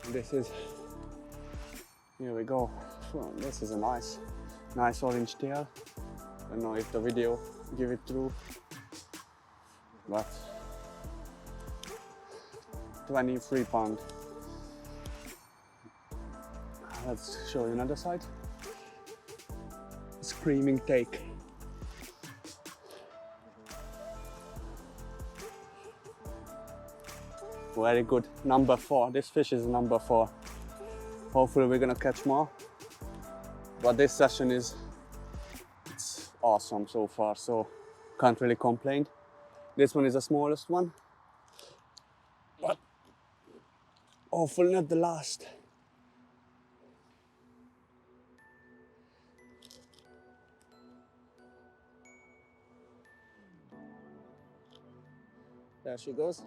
This is, here we go. This is a nice orange tail. I don't know if the video give it through, but 23 pound. Let's show you another side. Screaming take. Very good, number 4. This fish is number 4. Hopefully we're gonna catch more. But this session it's awesome so far, so can't really complain. This one is the smallest one, but hopefully not the last. There she goes.